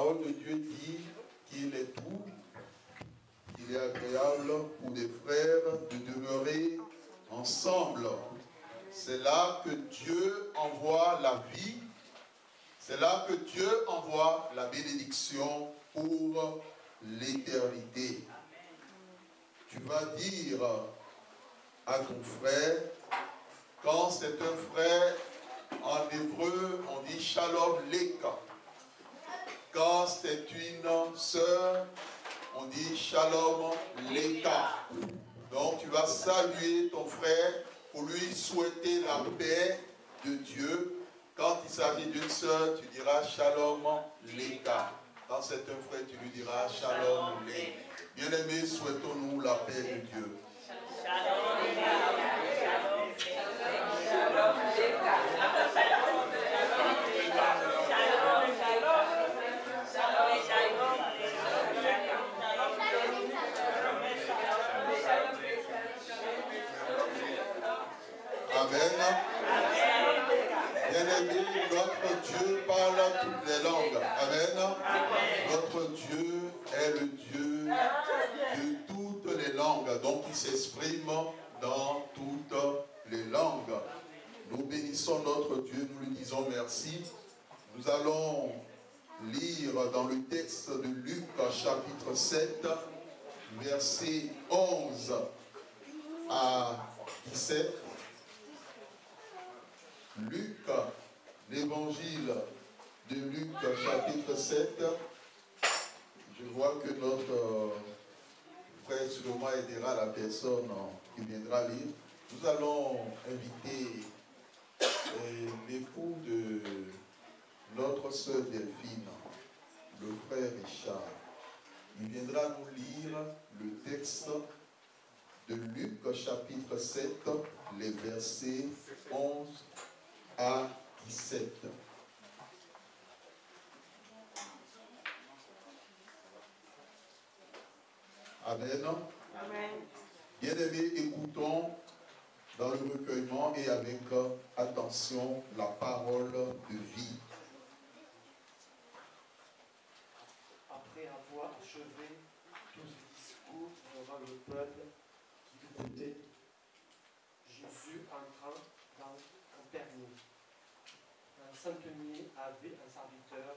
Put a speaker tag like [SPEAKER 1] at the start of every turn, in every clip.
[SPEAKER 1] parole de Dieu dit qu'il est doux, qu'il est agréable pour des frères de demeurer ensemble. C'est là que Dieu envoie la vie, c'est là que Dieu envoie la bénédiction pour l'éternité. Tu vas dire à ton frère, quand c'est un frère, en hébreu, on dit Shalom Leka. Quand c'est une sœur, on dit Shalom Leka. Donc tu vas saluer ton frère pour lui souhaiter la paix de Dieu. Quand il s'agit d'une sœur, tu diras Shalom Leka. Quand c'est un frère, tu lui diras Shalom Leka. Bien-aimés, souhaitons-nous la paix de Dieu. Shalom Leka. Shalom Leka. Amen. Bien-aimé, notre Dieu parle toutes les langues. Amen. Notre Dieu est le Dieu de toutes les langues. Donc il s'exprime dans toutes les langues. Nous bénissons notre Dieu, nous lui disons merci. Nous allons lire dans le texte de Luc, chapitre 7, versets 11 à 17. Luc, l'évangile de Luc, chapitre 7. Je vois que notre frère sûrement aidera la personne qui viendra lire. Nous allons inviter l'époux de notre sœur Delphine, le frère Richard. Il viendra nous lire le texte de Luc, chapitre 7, les versets 11 à 17. Amen. Amen. Bien-aimés, écoutons dans le recueillement et avec attention la parole de vie.
[SPEAKER 2] Après avoir achevé tous ces discours devant le peuple qui l'écoutait, Jésus entra dans Capernaum. Un centenier avait un serviteur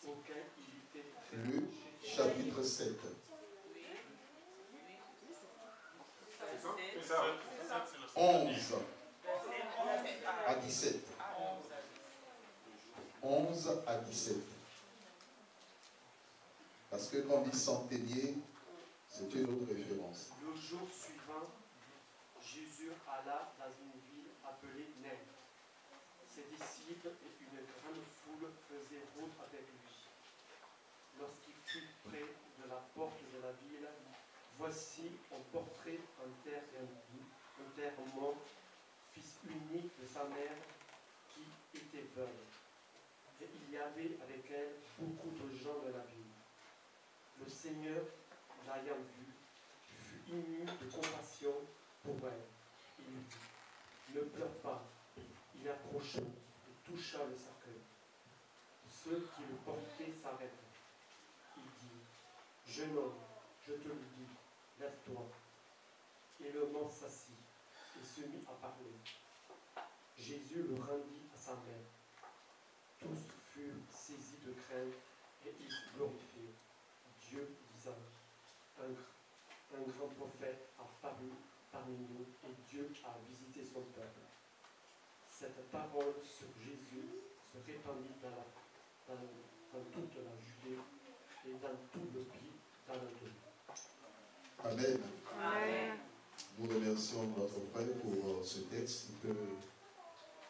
[SPEAKER 2] auquel il était très
[SPEAKER 1] Luc, chapitre 7. 11 à 17. 11 à 17. Parce que quand on dit centenier, c'est une autre référence.
[SPEAKER 2] Le jour suivant, Jésus alla dans une ville appelée Nain. Ses disciples et une grande foule faisaient route avec lui. Lorsqu'il fut près de la porte de la ville, voici un portrait en terre mort, fils unique de sa mère, qui était veuve. Et il y avait avec elle beaucoup de gens de la ville. Le Seigneur, l'ayant vue, fut ému de compassion pour elle. Il lui dit, ne pleure pas. Il approcha et toucha le cercueil. Ceux qui le portaient s'arrêtaient. Il dit, jeune homme, je te le dis, lève-toi. Et l'homme s'assit et se mit à parler. Jésus le rendit à sa mère. Tous furent saisis de crainte et ils glorifiaient Dieu, disant, un grand prophète a paru parmi nous et Dieu a visité son peuple. Cette parole sur Jésus se répandit dans toute la Judée et dans tout le pays d'Anatolie.
[SPEAKER 1] Amen. Amen. Nous remercions notre frère pour ce texte. Il peut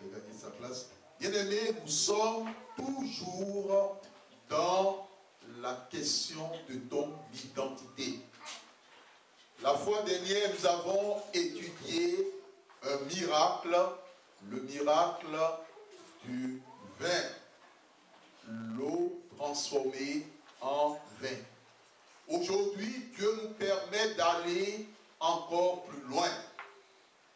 [SPEAKER 1] regagner sa place. Bien-aimés, nous sommes toujours dans la question de ton identité. La fois dernière, nous avons étudié un miracle, le miracle du vin, l'eau transformée en vin. Aujourd'hui, Dieu nous permet d'aller encore plus loin.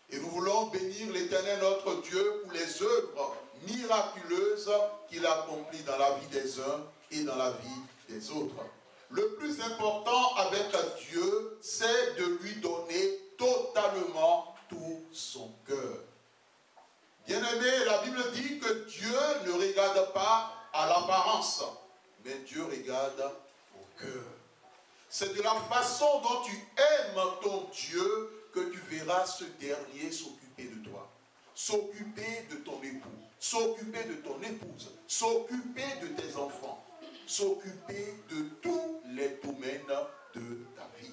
[SPEAKER 1] Et nous voulons bénir l'Éternel notre Dieu pour les œuvres miraculeuses qu'il accomplit dans la vie des uns et dans la vie des autres. Le plus important avec Dieu, c'est de lui donner totalement tout son cœur. Bien-aimé, la Bible dit que Dieu ne regarde pas à l'apparence, mais Dieu regarde au cœur. C'est de la façon dont tu aimes ton Dieu que tu verras ce dernier s'occuper de toi, s'occuper de ton époux, s'occuper de ton épouse, s'occuper de tes enfants, s'occuper de tous les domaines de ta vie.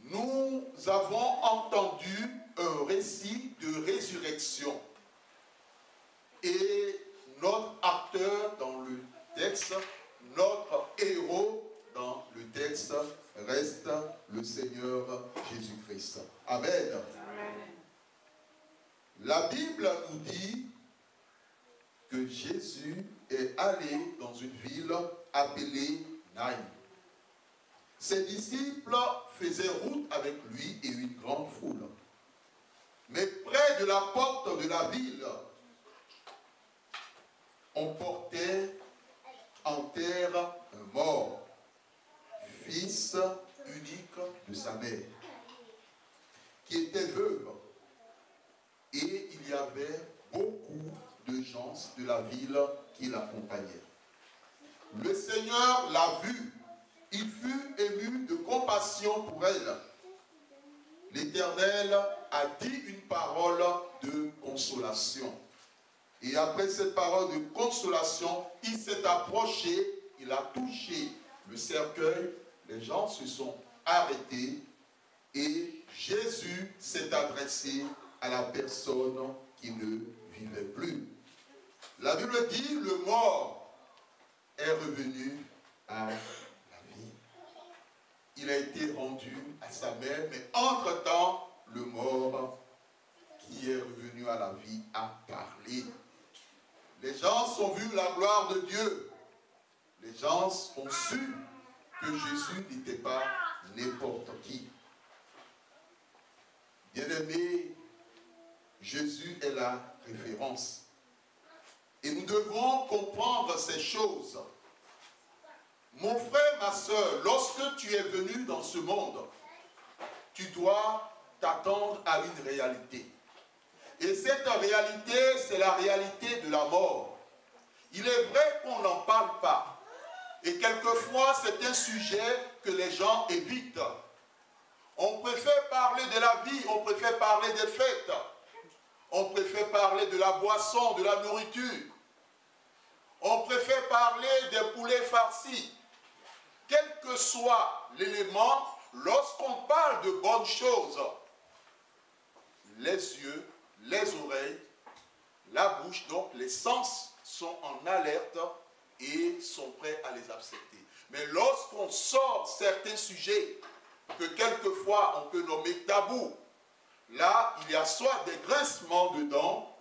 [SPEAKER 1] Nous avons entendu un récit de résurrection et notre acteur dans le texte, notre héros dans le texte reste le Seigneur Jésus-Christ. Amen. Amen. La Bible nous dit que Jésus est allé dans une ville appelée Naïm. Ses disciples faisaient route avec lui et une grande foule. Mais près de la porte de la ville, on portait en terre un mort, fils unique de sa mère, qui était veuve. Et il y avait beaucoup de gens de la ville qui l'accompagnaient. Le Seigneur l'a vue. Il fut ému de compassion pour elle. L'Éternel a dit une parole de consolation. Et après cette parole de consolation, il s'est approché, il a touché le cercueil. Les gens se sont arrêtés et Jésus s'est adressé à la personne qui ne vivait plus. La Bible dit, le mort est revenu à la vie. Il a été rendu à sa mère, mais entre-temps, le mort qui est revenu à la vie a parlé. Les gens ont vu la gloire de Dieu. Les gens ont su que Jésus n'était pas n'importe qui. Bien-aimé, Jésus est la référence. Et nous devons comprendre ces choses. Mon frère, ma soeur, lorsque tu es venu dans ce monde, tu dois t'attendre à une réalité. Et cette réalité, c'est la réalité de la mort. Il est vrai qu'on n'en parle pas. Et quelquefois, c'est un sujet que les gens évitent. On préfère parler de la vie, on préfère parler des fêtes. On préfère parler de la boisson, de la nourriture. On préfère parler des poulets farcis. Quel que soit l'élément, lorsqu'on parle de bonnes choses, les yeux, les oreilles, la bouche, donc les sens sont en alerte et sont prêts à les accepter. Mais lorsqu'on sort certains sujets que quelquefois on peut nommer tabous, là il y a soit des grincements dedans,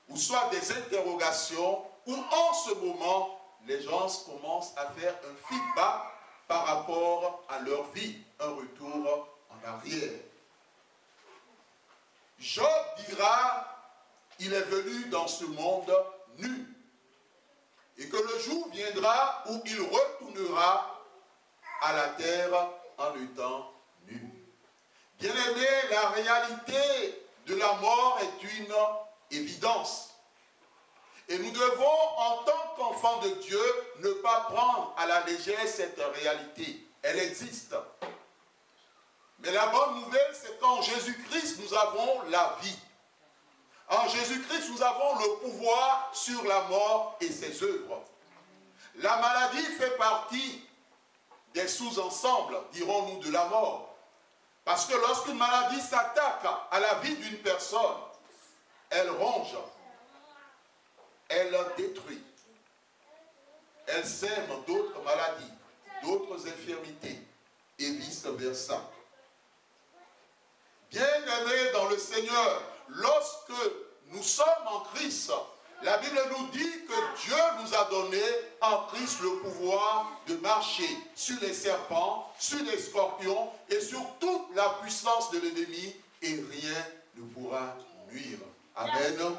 [SPEAKER 1] ou soit des interrogations, où en ce moment les gens commencent à faire un feedback par rapport à leur vie, un retour en arrière. Job dira, il est venu dans ce monde nu, et que le jour viendra où il retournera à la terre en étant nu. Bien-aimé, la réalité de la mort est une évidence. Et nous devons, en tant qu'enfants de Dieu, ne pas prendre à la légère cette réalité. Elle existe. Mais la bonne nouvelle, c'est qu'en Jésus-Christ, nous avons la vie. En Jésus-Christ, nous avons le pouvoir sur la mort et ses œuvres. La maladie fait partie des sous-ensembles, dirons-nous, de la mort. Parce que lorsqu'une maladie s'attaque à la vie d'une personne, elle ronge, elle détruit, elle sème d'autres maladies, d'autres infirmités, et vice-versa. Bien-aimés dans le Seigneur, lorsque nous sommes en Christ, la Bible nous dit que Dieu nous a donné en Christ le pouvoir de marcher sur les serpents, sur les scorpions et sur toute la puissance de l'ennemi, et rien ne pourra nuire. Amen.